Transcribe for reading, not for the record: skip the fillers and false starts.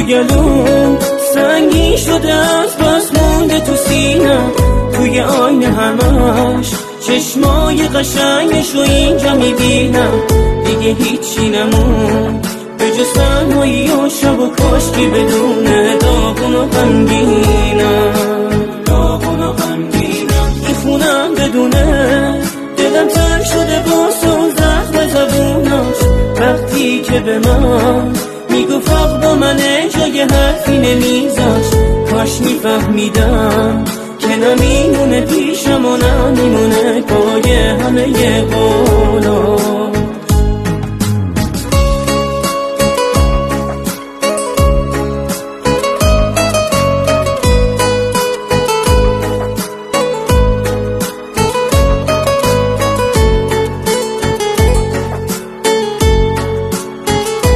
گلوم سنگین شده از بس مونده تو سینم، توی آینه همش چشمای قشنگشو اینجا میبینم. دیگه هیچی نمون به جز تنهایی و شب و کاشکی بدونه داغون و غمگینم میخونم بدونه دلم تنگ شده باسه و زخم زبوناش، وقتی که به من میگفت حق با منه جای حرفی نمیذاشت. کاش میفهمیدم که نمیمونه پیشم و نمیمونه پای همه قولا.